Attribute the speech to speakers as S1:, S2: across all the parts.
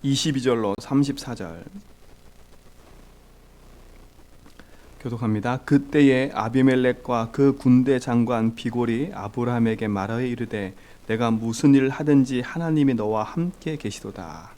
S1: 22절로 34절 교독합니다. 그때에 아비멜렉과 그 군대 장관 비골이 아브라함에게 말하여 이르되 내가 무슨 일을 하든지 하나님이 너와 함께 계시도다.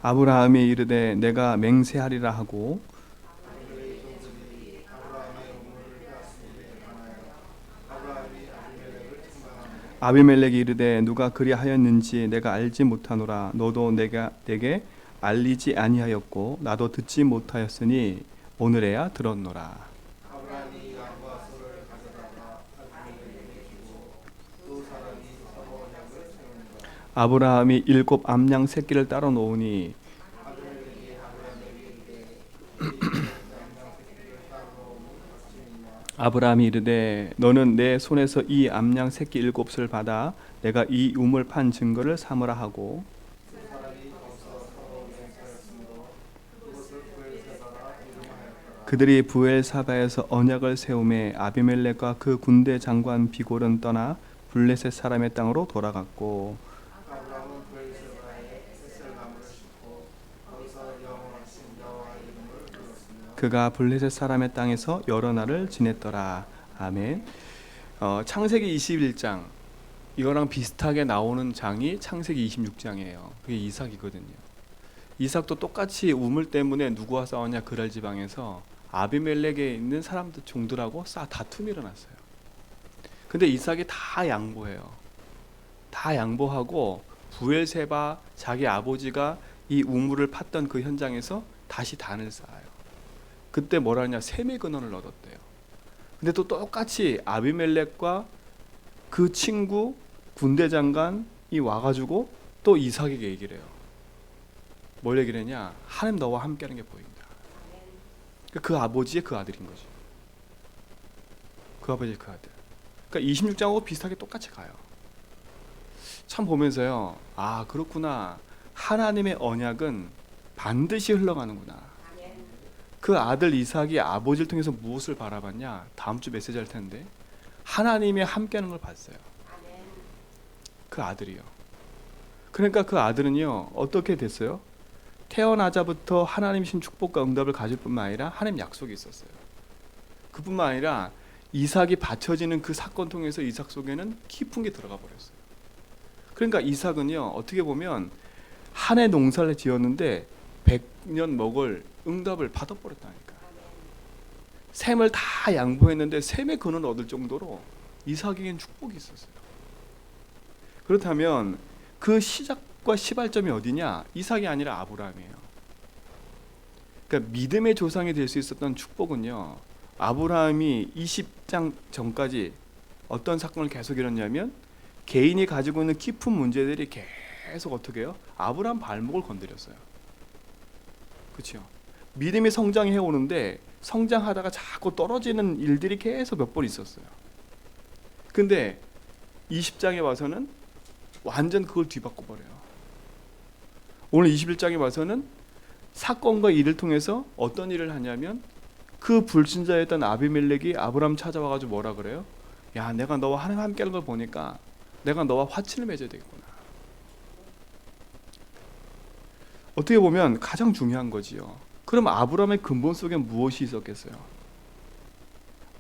S1: 아브라함이 이르되 내가 맹세하리라 하고 아비멜렉이 이르되 누가 그리하였는지 내가 알지 못하노라. 너도 내게 알리지 아니하였고 나도 듣지 못하였으니 오늘에야 들었노라. 아브라함이 7 암양 새끼를 따로 놓으니 아브라함이 이르되 너는 내 손에서 이 암양 새끼 7을 받아 내가 이 우물 판 증거를 삼으라 하고 그들이 부엘사바에서 언약을 세우매 아비멜렉과 그 군대 장관 비골은 떠나 블레셋 사람의 땅으로 돌아갔고 그가 블레셋 사람의 땅에서 여러 날을 지냈더라. 아멘. 창세기 21장 이거랑 비슷하게 나오는 장이 창세기 26장이에요. 그게 이삭이거든요. 이삭도 똑같이 우물 때문에 누구와 싸웠냐 그랄 지방에서 아비멜렉에 있는 사람들 종들하고 다툼이 일어났어요. 근데 이삭이 다 양보해요. 다 양보하고 부엘세바 자기 아버지가 이 우물을 팠던 그 현장에서 다시 단을 쌓아요. 그때 뭐라 하냐 셈의 근원을 얻었대요. 근데 또 똑같이 아비멜렉과 그 친구 군대 장관이 와가지고 또 이삭에게 얘기를 해요. 뭘 얘기를 했냐? 하나님 너와 함께하는 게 보인다. 그 아버지의 그 아들인 거죠. 그 아버지의 그 아들. 그러니까 26장하고 비슷하게 똑같이 가요. 참 보면서요. 아 그렇구나. 하나님의 언약은 반드시 흘러가는구나. 그 아들 이삭이 아버지를 통해서 무엇을 바라봤냐? 다음 주 메시지 할 텐데 하나님이 함께하는 걸 봤어요. 그 아들이요. 그러니까 그 아들은요 어떻게 됐어요? 태어나자부터 하나님 신 축복과 응답을 가질 뿐만 아니라 하나님 약속이 있었어요. 그뿐만 아니라 이삭이 바쳐지는 그 사건 통해서 이삭 속에는 깊은 게 들어가 버렸어요. 그러니까 이삭은요 어떻게 보면 한 해 농사를 지었는데 100년 먹을 응답을 받아버렸다니까. 셈을 다 양보했는데 셈의 근원을 얻을 정도로 이삭에겐 축복이 있었어요. 그렇다면 그 시작과 시발점이 어디냐? 이삭이 아니라 아브라함이에요. 그러니까 믿음의 조상이 될 수 있었던 축복은요 아브라함이 20장 전까지 어떤 사건을 계속 일었냐면 개인이 가지고 있는 깊은 문제들이 계속 어떻게 해요? 아브라함 발목을 건드렸어요. 그렇죠? 믿음이 성장해 오는데 성장하다가 자꾸 떨어지는 일들이 계속 몇 번 있었어요. 근데 20장에 와서는 완전 그걸 뒤바꿔 버려요. 오늘 21장에 와서는 사건과 일을 통해서 어떤 일을 하냐면 그 불신자였던 아비멜렉이 아브라함 찾아와가지고 뭐라 그래요? 야 내가 너와 하나님 함께하는 걸 보니까 내가 너와 화친을 맺어야 되겠구나. 어떻게 보면 가장 중요한 거지요. 그럼 아브라함의 근본 속에 무엇이 있었겠어요?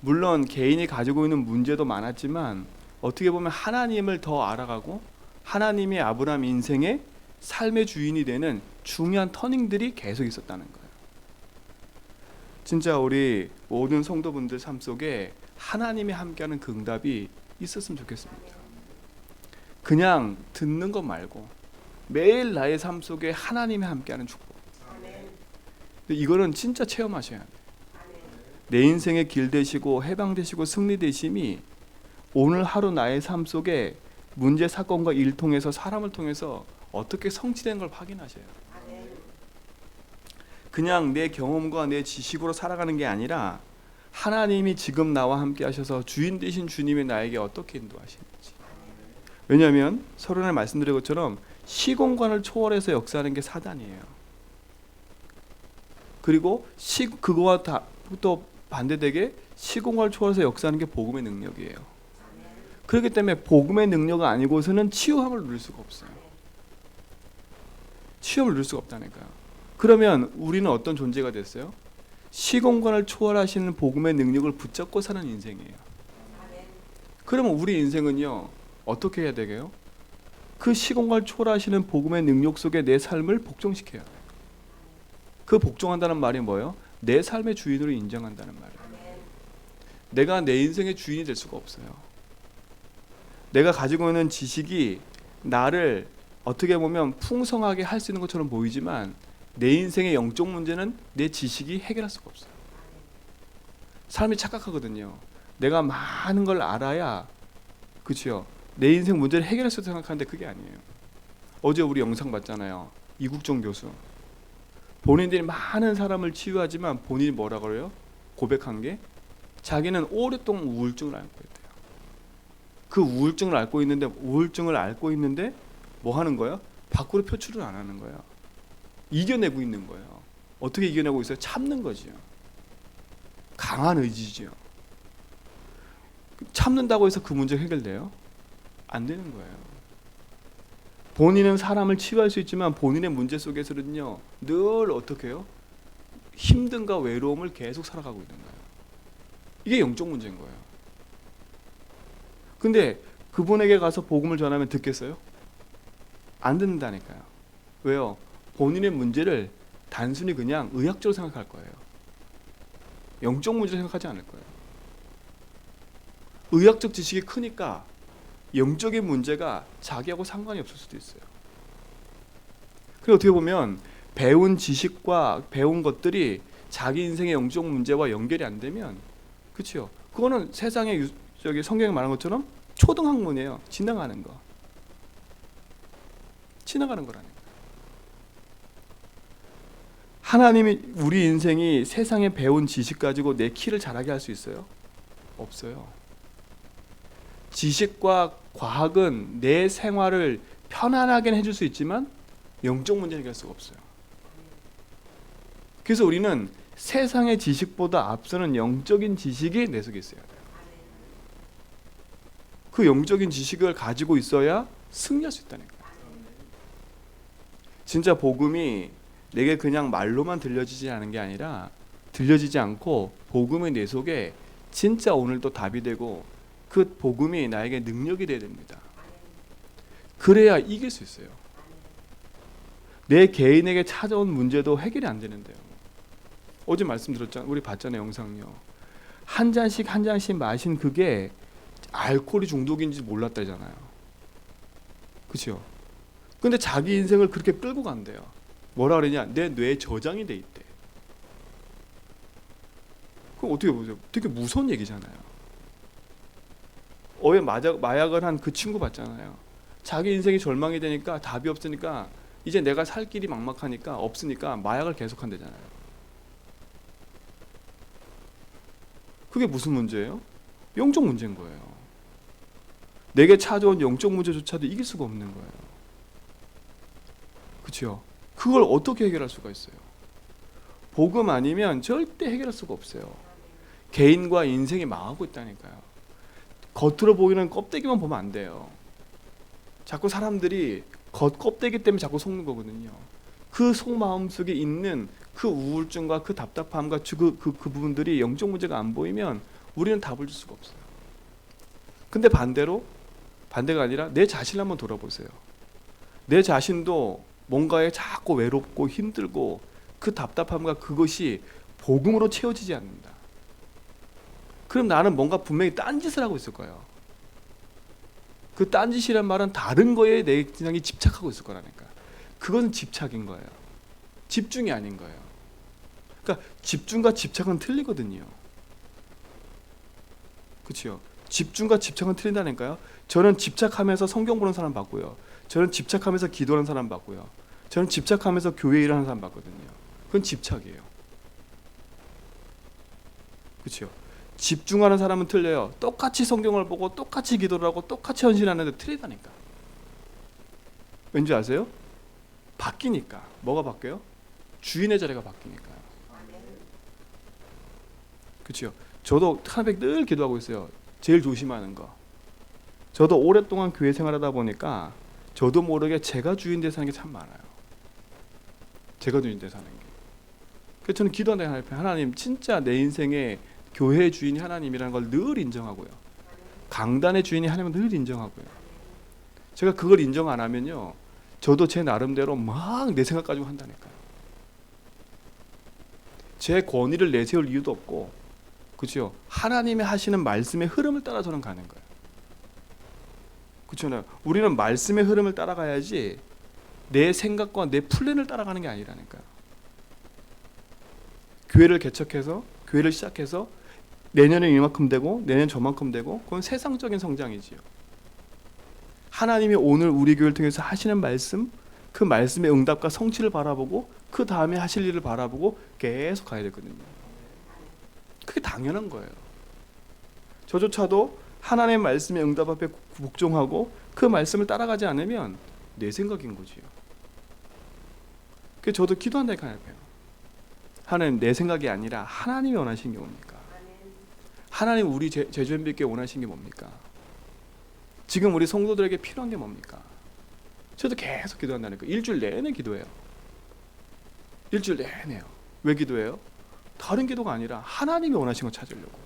S1: 물론 개인이 가지고 있는 문제도 많았지만 어떻게 보면 하나님을 더 알아가고 하나님이 아브라함 인생의 삶의 주인이 되는 중요한 터닝들이 계속 있었다는 거예요. 진짜 우리 모든 성도분들 삶 속에 하나님이 함께하는 그 응답이 있었으면 좋겠습니다. 그냥 듣는 것 말고 매일 나의 삶 속에 하나님이 함께하는 축복. 이거는 진짜 체험하셔야 돼요. 내 인생의 길 되시고 해방 되시고 승리 되심이 오늘 하루 나의 삶 속에 문제 사건과 일 통해서 사람을 통해서 어떻게 성취된 걸 확인하셔요. 그냥 내 경험과 내 지식으로 살아가는 게 아니라 하나님이 지금 나와 함께 하셔서 주인 되신 주님이 나에게 어떻게 인도하시는지. 왜냐하면 서론에 말씀드린 것처럼 시공간을 초월해서 역사하는 게 사단이에요. 그리고 그거와 또 반대되게 시공간을 초월해서 역사하는 게 복음의 능력이에요. 그렇기 때문에 복음의 능력이 아니고서는 치유함을 누릴 수가 없어요. 치유함을 누릴 수가 없다니까요. 그러면 우리는 어떤 존재가 됐어요? 시공간을 초월하시는 복음의 능력을 붙잡고 사는 인생이에요. 그러면 우리 인생은요, 어떻게 해야 되게요? 그 시공간을 초월하시는 복음의 능력 속에 내 삶을 복종시켜야 돼요. 그 복종한다는 말이 뭐예요? 내 삶의 주인으로 인정한다는 말이에요. 내가 내 인생의 주인이 될 수가 없어요. 내가 가지고 있는 지식이 나를 어떻게 보면 풍성하게 할 수 있는 것처럼 보이지만 내 인생의 영적 문제는 내 지식이 해결할 수가 없어요. 사람이 착각하거든요. 내가 많은 걸 알아야, 그렇죠? 내 인생 문제를 해결할 수 있다고 생각하는데 그게 아니에요. 어제 우리 영상 봤잖아요. 이국종 교수. 본인들이 많은 사람을 치유하지만 본인이 뭐라 그래요? 고백한 게 자기는 오랫동안 우울증을 앓고 있대요. 그 우울증을 앓고 있는데 뭐 하는 거예요? 밖으로 표출을 안 하는 거예요. 이겨내고 있는 거예요. 어떻게 이겨내고 있어요? 참는 거지요. 강한 의지지요. 참는다고 해서 그 문제가 해결돼요? 안 되는 거예요. 본인은 사람을 치유할 수 있지만 본인의 문제 속에서는요, 늘 어떻게 해요? 힘듦과 외로움을 계속 살아가고 있는 거예요. 이게 영적 문제인 거예요. 근데 그분에게 가서 복음을 전하면 듣겠어요? 안 듣는다니까요. 왜요? 본인의 문제를 단순히 그냥 의학적으로 생각할 거예요. 영적 문제로 생각하지 않을 거예요. 의학적 지식이 크니까 영적인 문제가 자기하고 상관이 없을 수도 있어요. 그리고 어떻게 보면 배운 지식과 배운 것들이 자기 인생의 영적 문제와 연결이 안 되면, 그렇죠? 그거는 세상에 성경에 말한 것처럼 초등학문이에요. 지나가는 거. 지나가는 거라니까. 하나님이 우리 인생이 세상에 배운 지식 가지고 내 키를 자라게 할 수 있어요? 없어요. 지식과 과학은 내 생활을 편안하게 해줄 수 있지만 영적 문제는 해결할 수가 없어요. 그래서 우리는 세상의 지식보다 앞서는 영적인 지식이 내 속에 있어야 돼요. 그 영적인 지식을 가지고 있어야 승리할 수 있다니까요. 진짜 복음이 내게 그냥 말로만 들려지지 않은 게 아니라, 들려지지 않고 복음이 내 속에 진짜 오늘도 답이 되고 그 복음이 나에게 능력이 되어야 됩니다. 그래야 이길 수 있어요. 내 개인에게 찾아온 문제도 해결이 안 되는데요. 어제 말씀드렸잖아요. 우리 봤잖아요, 영상요. 한 잔씩 마신 그게 알코올이 중독인지 몰랐다잖아요. 그렇죠? 근데 자기 인생을 그렇게 끌고 간대요. 뭐라 그러냐? 내 뇌에 저장이 돼 있대. 그럼 어떻게 보세요? 되게 무서운 얘기잖아요. 어제 마약을 한 그 친구 봤잖아요. 자기 인생이 절망이 되니까 답이 없으니까 이제 내가 살 길이 막막하니까 없으니까 마약을 계속 한대잖아요. 그게 무슨 문제예요? 영적 문제인 거예요. 내게 찾아온 영적 문제조차도 이길 수가 없는 거예요. 그렇죠? 그걸 어떻게 해결할 수가 있어요? 복음 아니면 절대 해결할 수가 없어요. 개인과 인생이 망하고 있다니까요. 겉으로 보이는 껍데기만 보면 안 돼요. 자꾸 사람들이 껍데기 때문에 자꾸 속는 거거든요. 그 속마음 속에 있는 그 우울증과 그 답답함과 그 부분들이 영적 문제가 안 보이면 우리는 답을 줄 수가 없어요. 근데 반대가 아니라 내 자신을 한번 돌아보세요. 내 자신도 뭔가에 자꾸 외롭고 힘들고 그 답답함과 그것이 복음으로 채워지지 않는다. 그럼 나는 뭔가 분명히 딴짓을 하고 있을 거예요. 그 딴짓이란 말은 다른 거에 내 인생이 집착하고 있을 거라니까. 그것은 집착인 거예요. 집중이 아닌 거예요. 그러니까 집중과 집착은 틀리거든요. 그렇죠? 집중과 집착은 틀린다니까요. 저는 집착하면서 성경 보는 사람 봤고요. 저는 집착하면서 기도하는 사람 봤고요. 저는 집착하면서 교회 일하는 사람 봤거든요. 그건 집착이에요. 그렇죠? 집중하는 사람은 틀려요. 똑같이 성경을 보고 똑같이 기도를 하고 똑같이 헌신하는데 틀리다니까. 왠지 아세요? 바뀌니까. 뭐가 바뀌어요? 주인의 자리가 바뀌니까요. 그렇죠? 저도 하나님 늘 기도하고 있어요. 제일 조심하는 거. 저도 오랫동안 교회 생활하다 보니까 저도 모르게 제가 주인 돼 사는 게 참 많아요. 제가 주인 돼 사는 게. 그래서 저는 기도하는 하나님 진짜 내 인생의 교회 주인이 하나님이라는 걸 늘 인정하고요. 강단의 주인이 하나님은 늘 인정하고요. 제가 그걸 인정 안 하면요, 저도 제 나름대로 막 내 생각 가지고 한다니까요. 제 권위를 내세울 이유도 없고, 그렇죠? 하나님이 하시는 말씀의 흐름을 따라 저는 가는 거예요. 그렇잖아요. 우리는 말씀의 흐름을 따라가야지 내 생각과 내 플랜을 따라가는 게 아니라니까요. 교회를 개척해서, 교회를 시작해서 내년에 이만큼 되고 내년 저만큼 되고, 그건 세상적인 성장이지요. 하나님이 오늘 우리 교회를 통해서 하시는 말씀, 그 말씀의 응답과 성취를 바라보고 그 다음에 하실 일을 바라보고 계속 가야 되거든요. 그게 당연한 거예요. 저조차도 하나님의 말씀의 응답 앞에 복종하고 그 말씀을 따라가지 않으면 내 생각인 거지요. 그래서 저도 기도한다니까요. 하나님, 내 생각이 아니라 하나님이 원하시는 게 뭡니까? 하나님, 우리 제주현비교회 원하시는 게 뭡니까? 지금 우리 성도들에게 필요한 게 뭡니까? 저도 계속 기도한다니까. 일주일 내내 기도해요. 일주일 내내요. 왜 기도해요? 다른 기도가 아니라 하나님이 원하시는 거 찾으려고.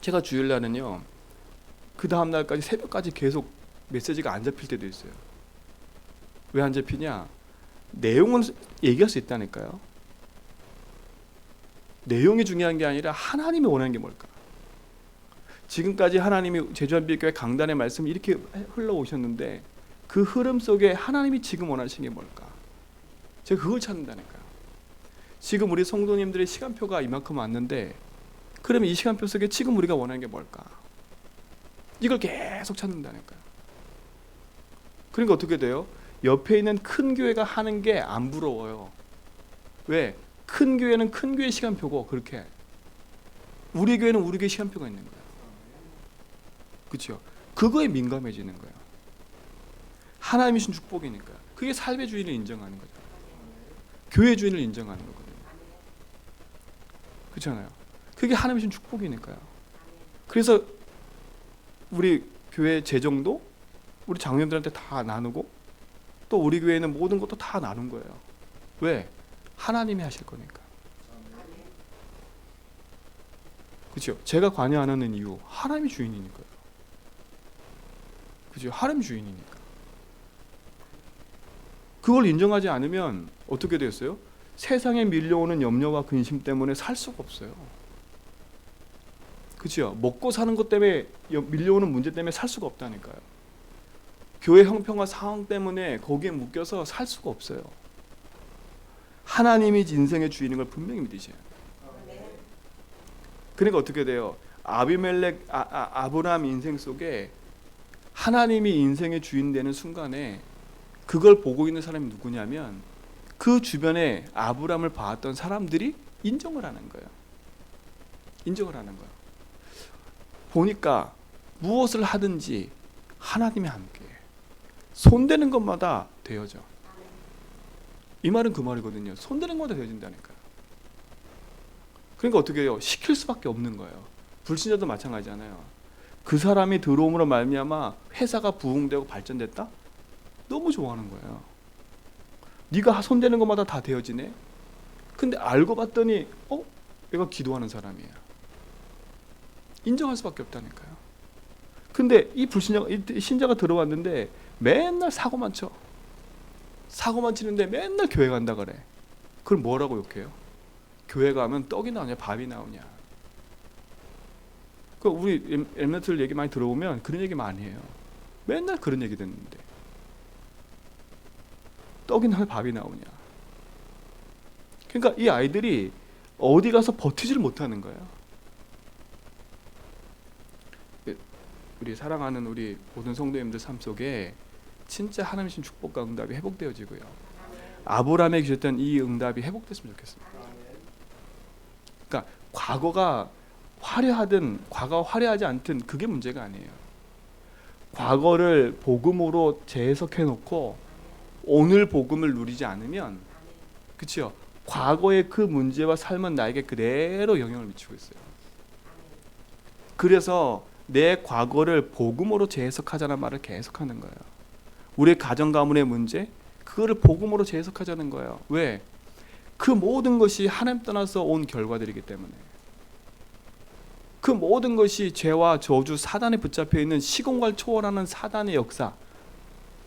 S1: 제가 주일날은요, 그 다음 날까지 새벽까지 계속 메시지가 안 잡힐 때도 있어요. 왜 안 잡히냐? 내용은 얘기할 수 있다니까요. 내용이 중요한 게 아니라 하나님이 원하는 게 뭘까? 지금까지 하나님이 제주한비교회 강단의 말씀이 이렇게 흘러오셨는데 그 흐름 속에 하나님이 지금 원하시는 게 뭘까? 제가 그걸 찾는다니까요. 지금 우리 성도님들의 시간표가 이만큼 왔는데, 그러면 이 시간표 속에 지금 우리가 원하는 게 뭘까? 이걸 계속 찾는다니까요. 그러니까 어떻게 돼요? 옆에 있는 큰 교회가 하는 게 안 부러워요. 왜? 큰 교회는 큰 교회 시간표고, 그렇게 우리 교회는 우리 교회 시간표가 있는 거예요. 그렇죠? 그거에 민감해지는 거예요. 하나님이 주신 축복이니까. 그게 삶의 주인을 인정하는 거죠. 교회 주인을 인정하는 거거든요. 그렇잖아요. 그게 하나님이 주신 축복이니까요. 그래서 우리 교회 재정도 우리 장로님들한테 다 나누고, 또 우리 교회는 모든 것도 다 나눈 거예요. 왜? 하나님이 하실 거니까. 그렇죠? 제가 관여 안 하는 이유, 하나님이 주인이니까요. 그죠? 하나님 주인이니까. 그걸 인정하지 않으면 어떻게 되었어요? 세상에 밀려오는 염려와 근심 때문에 살 수가 없어요. 그죠? 먹고 사는 것 때문에 밀려오는 문제 때문에 살 수가 없다니까요. 교회 형평과 상황 때문에 거기에 묶여서 살 수가 없어요. 하나님이 인생의 주인인 걸 분명히 믿으셔야 돼요. 그러니까 어떻게 돼요? 아비멜렉, 아브라함 인생 속에 하나님이 인생의 주인 되는 순간에 그걸 보고 있는 사람이 누구냐면 그 주변에 아브라함을 봐왔던 사람들이 인정을 하는 거예요. 인정을 하는 거예요. 보니까 무엇을 하든지 하나님이 함께 손대는 것마다 되어져. 이 말은 그 말이거든요. 손대는 것마다 되어진다니까요. 그러니까 어떻게 해요? 시킬 수밖에 없는 거예요. 불신자도 마찬가지잖아요. 그 사람이 들어옴으로 말미암아 회사가 부흥되고 발전됐다? 너무 좋아하는 거예요. 네가 손대는 것마다 다 되어지네. 근데 알고 봤더니 얘가 기도하는 사람이야. 인정할 수밖에 없다니까요. 근데 이 신자가 들어왔는데 맨날 사고만 쳐. 사고만 치는데 맨날 교회 간다 그래. 그걸 뭐라고 욕해요? 교회 가면 떡이 나오냐 밥이 나오냐. 우리 엠넷들 얘기 많이 들어보면 그런 얘기 많이 해요. 맨날 그런 얘기 듣는데 떡이 나오냐 밥이 나오냐. 그러니까 이 아이들이 어디 가서 버티지를 못하는 거예요. 우리 사랑하는 우리 모든 성도님들 삶 속에 진짜 하나님의 주신 축복과 응답이 회복되어지고요. 아브라함에게 주셨던 이 응답이 회복됐으면 좋겠습니다. 그러니까 과거가 화려하든 과거가 화려하지 않든 그게 문제가 아니에요. 과거를 복음으로 재해석해 놓고 오늘 복음을 누리지 않으면, 그렇죠? 과거의 그 문제와 삶은 나에게 그대로 영향을 미치고 있어요. 그래서 내 과거를 복음으로 재해석하자는 말을 계속하는 거예요. 우리의 가정 가문의 문제, 그거를 복음으로 재해석하자는 거예요. 왜? 그 모든 것이 하나님 떠나서 온 결과들이기 때문에. 그 모든 것이 죄와 저주, 사단에 붙잡혀 있는 시공간을 초월하는 사단의 역사,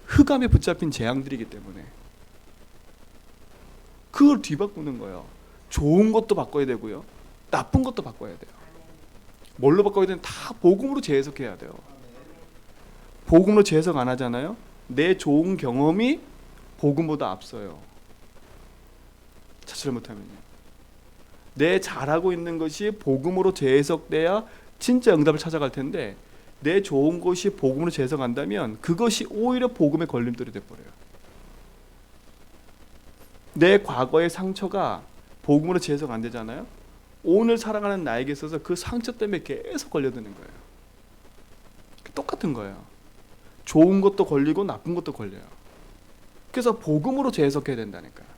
S1: 흑암에 붙잡힌 재앙들이기 때문에 그걸 뒤바꾸는 거예요. 좋은 것도 바꿔야 되고요, 나쁜 것도 바꿔야 돼요. 뭘로 바꿔야 되는? 다 복음으로 재해석해야 돼요. 복음으로 재해석 안 하잖아요. 내 좋은 경험이 복음보다 앞서요. 자칫 못하면요. 내 잘하고 있는 것이 복음으로 재해석돼야 진짜 응답을 찾아갈 텐데, 내 좋은 것이 복음으로 재해석한다면 그것이 오히려 복음의 걸림돌이 돼버려요. 내 과거의 상처가 복음으로 재해석 안 되잖아요. 오늘 살아가는 나에게 있어서 그 상처 때문에 계속 걸려드는 거예요. 똑같은 거예요. 좋은 것도 걸리고 나쁜 것도 걸려요. 그래서 복음으로 재해석해야 된다니까요.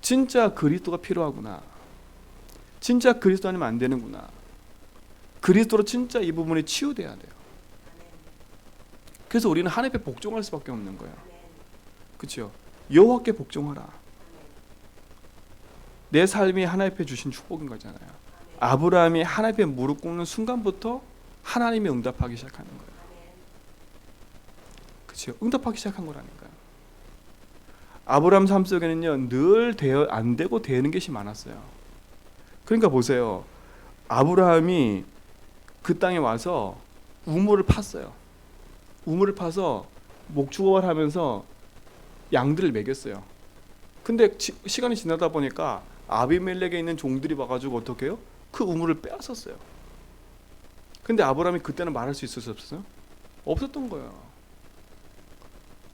S1: 진짜 그리스도가 필요하구나, 진짜 그리스도 아니면 안 되는구나, 그리스도로 진짜 이 부분이 치유돼야 돼요. 그래서 우리는 하나님 앞에 복종할 수밖에 없는 거예요. 그렇죠? 여호와께 복종하라. 내 삶이 하나님 앞에 주신 축복인 거잖아요. 아브라함이 하나님 앞에 무릎 꿇는 순간부터 하나님이 응답하기 시작하는 거예요. 그렇죠? 응답하기 시작한 거라니까요. 아브라함 삶 속에는요, 늘 안 되고 되는 것이 많았어요. 그러니까 보세요. 아브라함이 그 땅에 와서 우물을 팠어요. 우물을 파서 목축업을 하면서 양들을 먹였어요. 근데 시간이 지나다 보니까 아비멜렉에 있는 종들이 와가지고 어떻게 해요? 그 우물을 빼앗았어요. 근데 아브라함이 그때는 말할 수 있었어요? 없었어요? 없었던 거예요.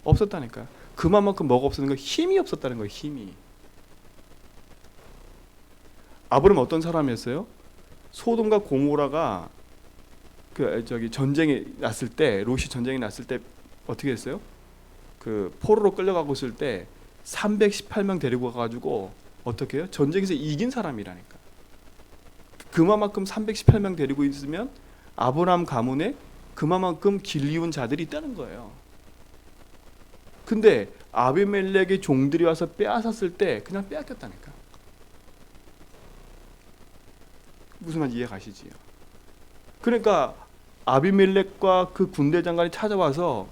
S1: 없었다니까요. 그만큼 뭐가 없었는 거예요? 힘이 없었다는 거예요. 힘이. 아브라함은 어떤 사람이었어요? 소돔과 고모라가 전쟁이 났을 때, 롯이 전쟁이 났을 때 어떻게 했어요? 그 포로로 끌려가고 있을 때 318명 데리고 가가지고 어떻게 해요? 전쟁에서 이긴 사람이라니까. 그만큼 318명 데리고 있으면 아브라함 가문에 그만큼 길리운 자들이 있다는 거예요. 근데 아비멜렉의 종들이 와서 빼앗았을 때 그냥 빼앗겼다니까. 무슨 말인지 이해 가시지요? 그러니까 아비멜렉과 그 군대 장관이 찾아와서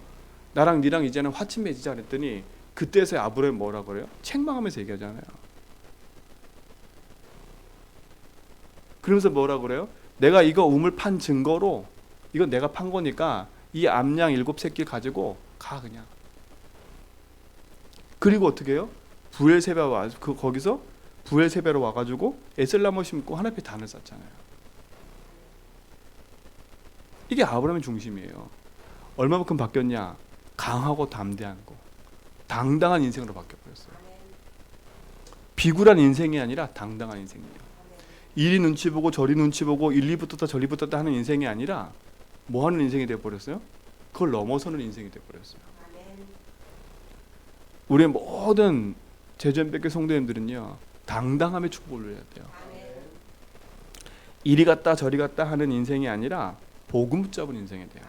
S1: 나랑 니랑 이제는 화친 맺이자 그랬더니 그때서야 아브라함이 뭐라 그래요? 책망하면서 얘기하잖아요. 그러면서 뭐라 그래요? 내가 이거 우물 판 증거로, 이건 내가 판 거니까 이 암양 7새끼 가지고 가 그냥. 그리고 어떻게 해요? 부엘세바 와, 거기서 부엘세바로 와가지고 에셀나무 심고 하나님 앞에 단을 쌓잖아요. 이게 아브라함의 중심이에요. 얼마만큼 바뀌었냐? 강하고 담대한 거, 당당한 인생으로 바뀌어버렸어요. 비굴한 인생이 아니라 당당한 인생이에요. 이리 눈치 보고 저리 눈치 보고 일리 붙었다 저리 붙었다 하는 인생이 아니라 뭐 하는 인생이 되어버렸어요? 그걸 넘어서는 인생이 되어버렸어요. 우리의 모든 제전백교 성도님들은요, 당당함의 축복을 누려야 돼요. 이리 갔다 저리 갔다 하는 인생이 아니라 복음 붙잡은 인생이 돼요.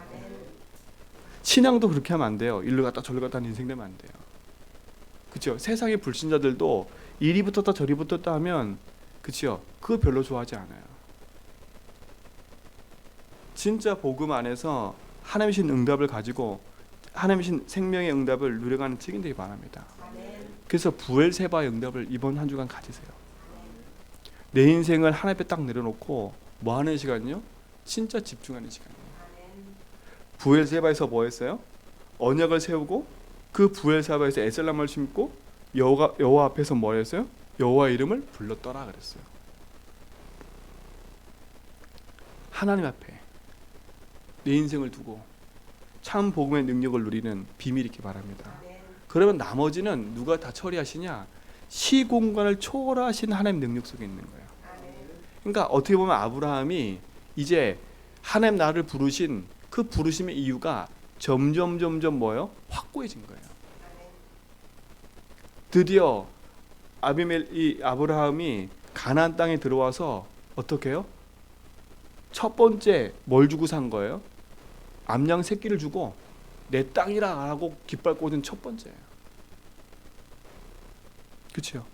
S1: 신앙도 그렇게 하면 안 돼요. 일로 갔다 저리 갔다 하는 인생 되면 안 돼요. 그렇죠? 세상의 불신자들도 이리 붙었다 저리 붙었다 하면, 그렇죠? 그거 별로 좋아하지 않아요. 진짜 복음 안에서 하나님의 신 응답을 가지고 하나님의 신 생명의 응답을 누려가는 책임들이 바랍니다. 그래서 부엘세바의 응답을 이번 한 주간 가지세요. 내 인생을 하나님 앞에 딱 내려놓고 뭐 하는 시간이요? 진짜 집중하는 시간이에요. 부엘세바에서 뭐 했어요? 언약을 세우고 그 부엘세바에서 에셀나무를 심고 여호와 앞에서 뭐 했어요? 여호와의 이름을 불렀더라 그랬어요. 하나님 앞에 내 인생을 두고 참 복음의 능력을 누리는 비밀이 있기 바랍니다. 그러면 나머지는 누가 다 처리하시냐? 시공간을 초월하신 하나님 능력 속에 있는 거예요. 그러니까 어떻게 보면 아브라함이 이제 하나님 나를 부르신 그 부르심의 이유가 점점 뭐예요? 확고해진 거예요. 드디어 아브라함이 가나안 땅에 들어와서 어떻게 해요? 첫 번째 뭘 주고 산 거예요? 암양 새끼를 주고 내 땅이라 하고 깃발 꽂은 첫 번째예요. 그렇죠?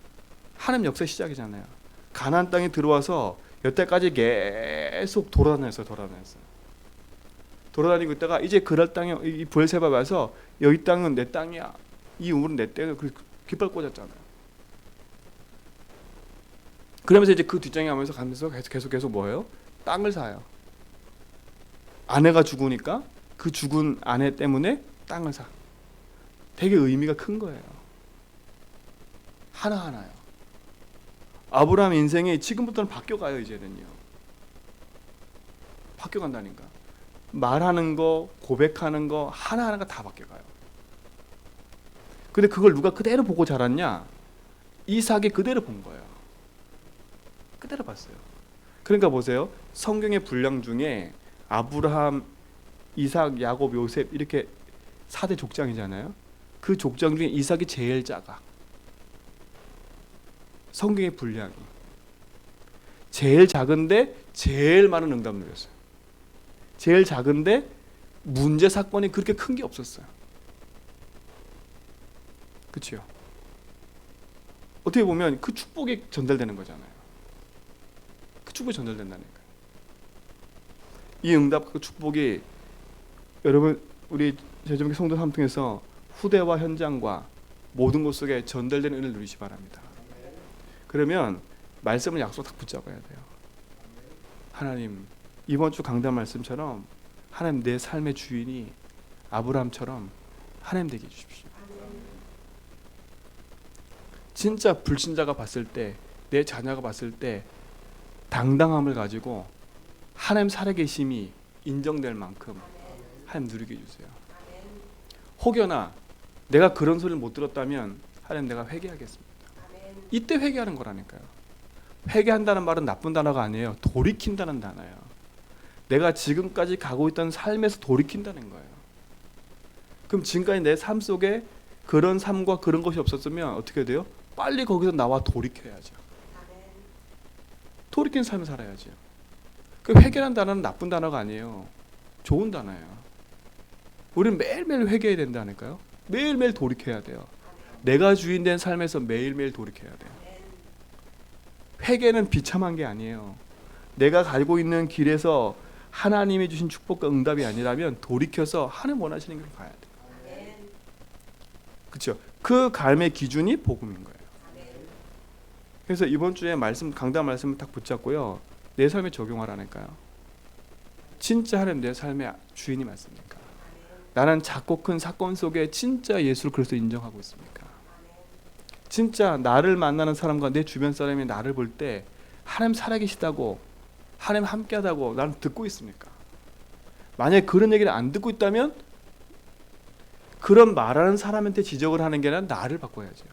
S1: 하나님 역사 시작이잖아요. 가나안 땅에 들어와서 여태까지 계속 돌아다녔어요. 돌아다니고 있다가 이제 그랄 땅에 이 브엘세바 와서 여기 땅은 내 땅이야. 이 우물은 내 땅이야. 그 깃발 꽂았잖아요. 그러면서 이제 그 뒷장에 가면서 계속 뭐예요? 땅을 사요. 아내가 죽으니까 그 죽은 아내 때문에 땅을 사. 되게 의미가 큰 거예요. 하나하나요. 아브라함 인생이 지금부터는 바뀌어가요. 이제는요. 바뀌어간다니까. 말하는 거, 고백하는 거 하나하나가 다 바뀌어가요. 근데 그걸 누가 그대로 보고 자랐냐? 이삭이 그대로 본 거예요. 그대로 봤어요. 그러니까 보세요. 성경의 분량 중에 아브라함, 이삭, 야곱, 요셉 이렇게 4대 족장이잖아요. 그 족장 중에 이삭이 제일 작아. 성경의 분량이 제일 작은데 제일 많은 응답을 누렸어요. 제일 작은데 문제 사건이 그렇게 큰 게 없었어요. 그렇죠? 어떻게 보면 그 축복이 전달되는 거잖아요. 그 축복이 전달된다니까요. 이 응답, 그 축복이 여러분 우리 제주교회 성도 삶 통해서 후대와 현장과 모든 곳 속에 전달되는 은혜를 누리시 바랍니다. 그러면 말씀을 약속 딱 붙잡아야 돼요. 하나님, 이번 주 강단 말씀처럼 하나님 내 삶의 주인이 아브라함처럼 하나님 되게 해주십시오. 진짜 불신자가 봤을 때, 내 자녀가 봤을 때 당당함을 가지고 하나님 살아계심이 인정될 만큼 하나님 누리게 해주세요. 혹여나 내가 그런 소리를 못 들었다면 하나님 내가 회개하겠습니다. 이때 회개하는 거라니까요. 회개한다는 말은 나쁜 단어가 아니에요. 돌이킨다는 단어예요. 내가 지금까지 가고 있던 삶에서 돌이킨다는 거예요. 그럼 지금까지 내 삶 속에 그런 삶과 그런 것이 없었으면 어떻게 돼요? 빨리 거기서 나와 돌이켜야죠. 돌이킨 삶을 살아야죠. 그 회개라는 단어는 나쁜 단어가 아니에요. 좋은 단어예요. 우리는 매일매일 회개해야 된다니까요. 매일매일 돌이켜야 돼요. 내가 주인된 삶에서 매일매일 돌이켜야 돼요. 회개는 비참한 게 아니에요. 내가 가고 있는 길에서 하나님이 주신 축복과 응답이 아니라면 돌이켜서 하나님 원하시는 길로 가야 돼요. 그렇죠? 그 삶의 기준이 복음인 거예요. 그래서 이번 주에 말씀, 강단 말씀을 딱 붙잡고요. 내 삶에 적용하라니까요. 진짜 하나님 내 삶의 주인이 맞습니까? 나는 작고 큰 사건 속에 진짜 예수를 그리스도 인정하고 있습니까? 진짜 나를 만나는 사람과 내 주변 사람이 나를 볼 때 하나님 살아계시다고, 하나님 함께하다고 나는 듣고 있습니까? 만약에 그런 얘기를 안 듣고 있다면 그런 말하는 사람한테 지적을 하는 게 아니라 나를 바꿔야죠.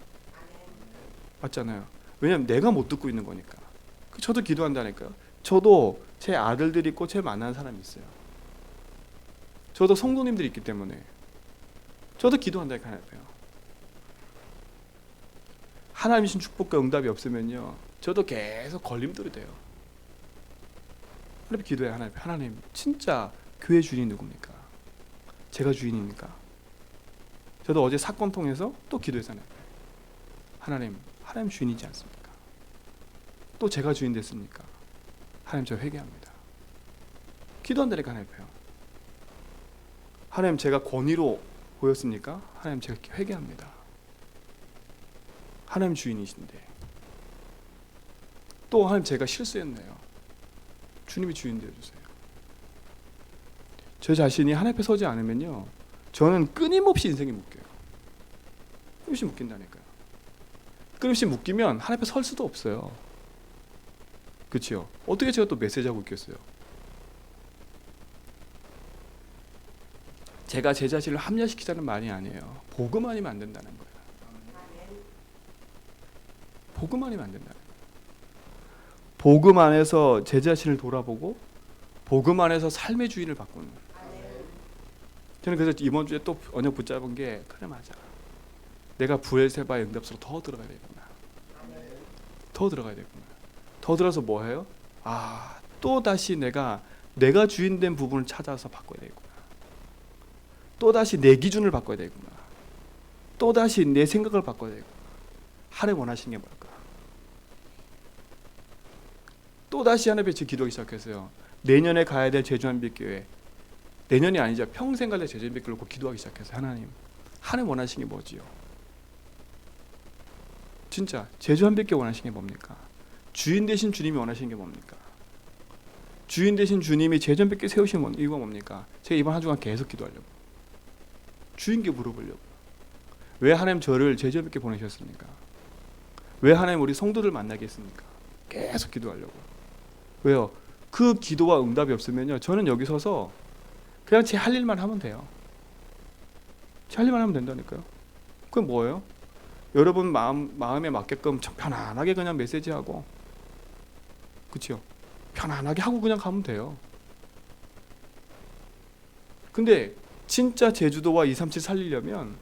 S1: 맞잖아요. 왜냐하면 내가 못 듣고 있는 거니까. 저도 기도한다니까요. 저도 제 아들들이 있고 제 만나는 사람이 있어요. 저도 성도님들이 있기 때문에 저도 기도한다니까요. 하나님 주신 축복과 응답이 없으면요, 저도 계속 걸림돌이 돼요. 하나님 기도해. 하나님 진짜 교회 주인이 누굽니까? 제가 주인입니까? 저도 어제 사건 통해서 또 기도했잖아요. 하나님 주인이지 않습니까? 또 제가 주인 됐습니까? 하나님 저 회개합니다. 기도한다니까 하나님 제가 권위로 보였습니까? 하나님 제가 회개합니다. 하나님 주인이신데 또 하나님 제가 실수했네요. 주님이 주인 되어주세요. 저 자신이 하나님 앞에 서지 않으면요, 저는 끊임없이 인생이 묶여요. 끊임없이 묶인다니까요. 끊임없이 묶이면 하나님 앞에 설 수도 없어요. 그렇죠? 어떻게 제가 또 메시지하고 있겠어요? 제가 제 자신을 합리화시키자는 말이 아니에요. 복음 아니면 안 된다는 거예요. 복음 아니면 안 된다는 거예요. 복음 안에서 제 자신을 돌아보고 복음 안에서 삶의 주인을 바꾸는. 저는 그래서 이번 주에 또 언약 붙잡은 게 그래 맞아. 내가 부엘세바의 응답 속으로 더 들어가야 되구나. 더 들어가야 되구나. 더 들어서 뭐 해요? 또 다시 내가 주인된 부분을 찾아서 바꿔야 되구나. 또 다시 내 기준을 바꿔야 되구나. 또 다시 내 생각을 바꿔야 되구나. 하나님 원하시는 게 뭘까? 또 다시 하나님 앞에 기도하기 시작했어요. 내년에 가야 될 제주한빛교회, 내년이 아니죠. 평생 갈 때 제주한빛교회 놓고 기도하기 시작했어요. 하나님 원하시는 게 뭐지요? 진짜 제주한빛교회 원하시는 게 뭡니까? 주인 되신 주님이 원하시는 게 뭡니까? 주인 되신 주님이 제주한빛교회 세우신 이유가 뭡니까? 제가 이번 한 주간 계속 기도하려고, 주인께 물어보려고. 왜 하나님 저를 제주한빛교회 보내셨습니까? 왜 하나님 우리 성도들 만나게 했습니까? 계속 기도하려고. 왜요? 그 기도와 응답이 없으면요, 저는 여기 서서 그냥 제 할 일만 하면 돼요. 제 할 일만 하면 된다니까요. 그건 뭐예요? 여러분 마음에 맞게끔 편안하게 그냥 메시지하고, 그렇죠? 편안하게 하고 그냥 가면 돼요. 근데 진짜 제주도와 237 살리려면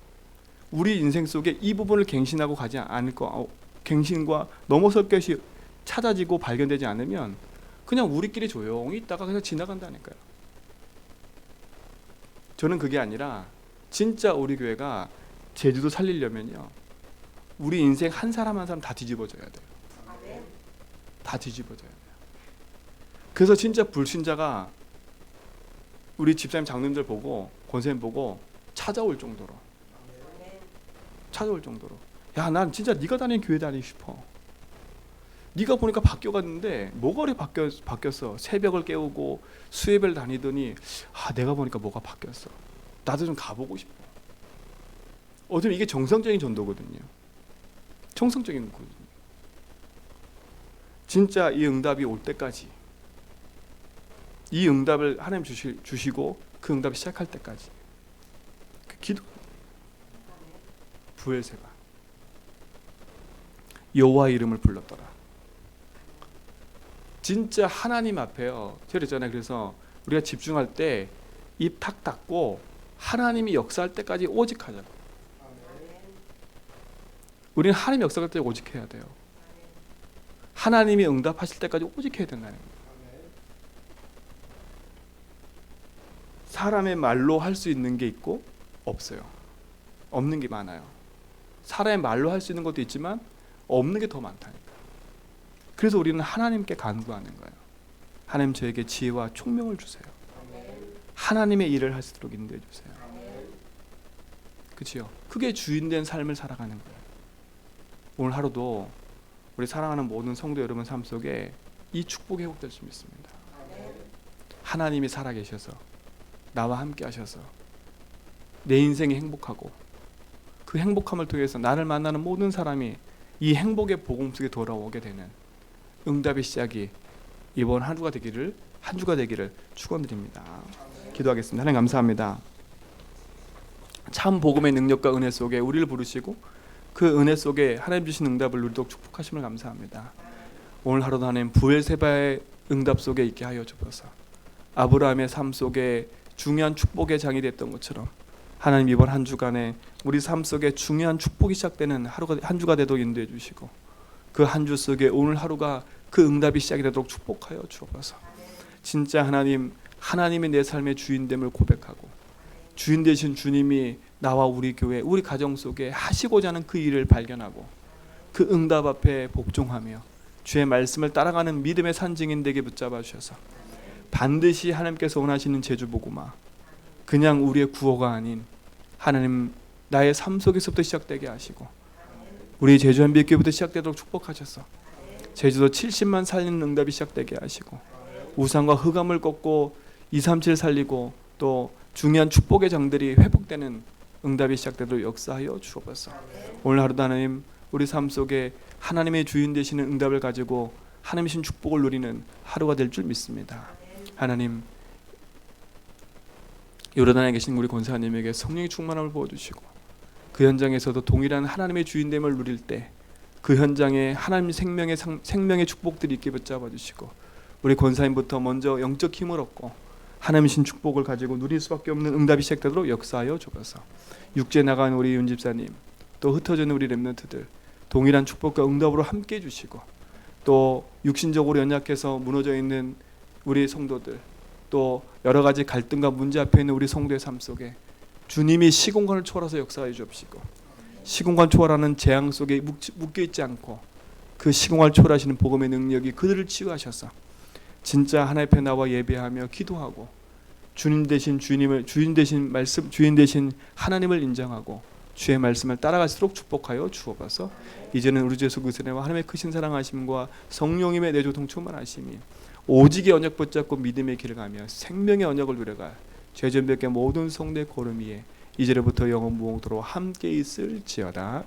S1: 우리 인생 속에 이 부분을 갱신하고 가지 않을 거, 갱신과 넘어설 것이 찾아지고 발견되지 않으면 그냥 우리끼리 조용히 있다가 그냥 지나간다니까요. 저는 그게 아니라 진짜 우리 교회가 제주도 살리려면요, 우리 인생 한 사람 한 사람 다 뒤집어져야 돼요. 다 뒤집어져야 돼요. 그래서 진짜 불신자가 우리 집사님 장로님들 보고 권사님 보고 찾아올 정도로, 야, 난 진짜 네가 다니는 교회 다니고 싶어. 네가 보니까 바뀌어갔는데 뭐가 그리 바뀌었어. 새벽을 깨우고 수예배를 다니더니 내가 보니까 뭐가 바뀌었어. 나도 좀 가보고 싶어. 어쩌면 이게 정상적인 전도거든요. 정상적인 거거든요. 진짜 이 응답이 올 때까지, 이 응답을 하나님 주시고 그 응답이 시작할 때까지 그 기도. 부엘세바 여호와 이름을 불렀더라. 진짜 하나님 앞에요. 제가 그랬잖아요. 그래서 우리가 집중할 때 입 탁 닫고 하나님이 역사할 때까지 오직 하자고. 우리는 하나님 역사할 때 오직 해야 돼요. 하나님이 응답하실 때까지 오직 해야 된다는 거예요. 사람의 말로 할 수 있는 게 있고 없어요. 없는 게 많아요. 사람의 말로 할 수 있는 것도 있지만 없는 게 더 많다니까. 그래서 우리는 하나님께 간구하는 거예요. 하나님, 저에게 지혜와 총명을 주세요. 하나님의 일을 할 수 있도록 인도해 주세요. 그렇죠? 그게 주인된 삶을 살아가는 거예요. 오늘 하루도 우리 사랑하는 모든 성도 여러분 삶 속에 이 축복이 회복될 수 있습니다. 하나님이 살아계셔서 나와 함께 하셔서 내 인생이 행복하고 그 행복함을 통해서 나를 만나는 모든 사람이 이 행복의 복음 속에 돌아오게 되는 응답의 시작이 이번 한 주가 되기를 축원드립니다. 기도하겠습니다. 하나님 감사합니다. 참 복음의 능력과 은혜 속에 우리를 부르시고 그 은혜 속에 하나님 주신 응답을 누리도록 축복하심을 감사합니다. 오늘 하루도 하나님 부엘세바의 응답 속에 있게 하여 주옵소서. 아브라함의 삶 속에 중요한 축복의 장이 됐던 것처럼 하나님 이번 한 주간에 우리 삶 속에 중요한 축복이 시작되는 하루가 한 주가 되도록 인도해 주시고 그 한 주 속에 오늘 하루가 그 응답이 시작이 되도록 축복하여 주옵소서. 진짜 하나님이 내 삶의 주인됨을 고백하고 주인 되신 주님이 나와 우리 교회, 우리 가정 속에 하시고자 하는 그 일을 발견하고 그 응답 앞에 복종하며 주의 말씀을 따라가는 믿음의 산증인 되게 붙잡아 주셔서 반드시 하나님께서 원하시는 제주복음화, 그냥 우리의 구호가 아닌 하나님 나의 삶 속에서부터 시작되게 하시고 우리 제주 한빛교회부터 시작되도록 축복하셔서 제주도 70만 살리는 응답이 시작되게 하시고 우상과 흑암을 꺾고 237 살리고 또 중요한 축복의 장들이 회복되는 응답이 시작되도록 역사하여 주옵소서. 오늘 하루도 하나님 우리 삶 속에 하나님의 주인 되시는 응답을 가지고 하나님이신 축복을 누리는 하루가 될 줄 믿습니다. 하나님, 요르단에 계신 우리 권사님에게 성령의 충만함을 부어주시고 그 현장에서도 동일한 하나님의 주인됨을 누릴 때 그 현장에 하나님 생명의 축복들이 있게 붙잡아 주시고 우리 권사님부터 먼저 영적 힘을 얻고 하나님 신 축복을 가지고 누릴 수밖에 없는 응답이 시작되도록 역사하여 주옵소서. 육지에 나간 우리 윤 집사님, 또 흩어져 있는 우리 렘넌트들 동일한 축복과 응답으로 함께 해주시고, 또 육신적으로 연약해서 무너져 있는 우리 성도들, 또 여러 가지 갈등과 문제 앞에 있는 우리 성도의 삶 속에 주님이 시공간을 초월해서 역사해 주옵시고, 시공간 초월하는 재앙 속에 묶여 있지 않고 그 시공간을 초월하시는 복음의 능력이 그들을 치유하셔서 진짜 하나님 앞에 나와 예배하며 기도하고 주님 되신 주인 되신 말씀, 주인 되신 하나님을 인정하고 주의 말씀을 따라갈수록 축복하여 주옵소서. 이제는 우리 주 예수 그리스도의 하나님의 크신 사랑하심과 성령님의 내조통 충만하심이 오직의 언약 붙잡고 믿음의 길을 가며 생명의 언약을 누려갈 죄전백의 모든 성도의 걸음 위에 이제로부터 영원 무궁토록 함께 있을지어다.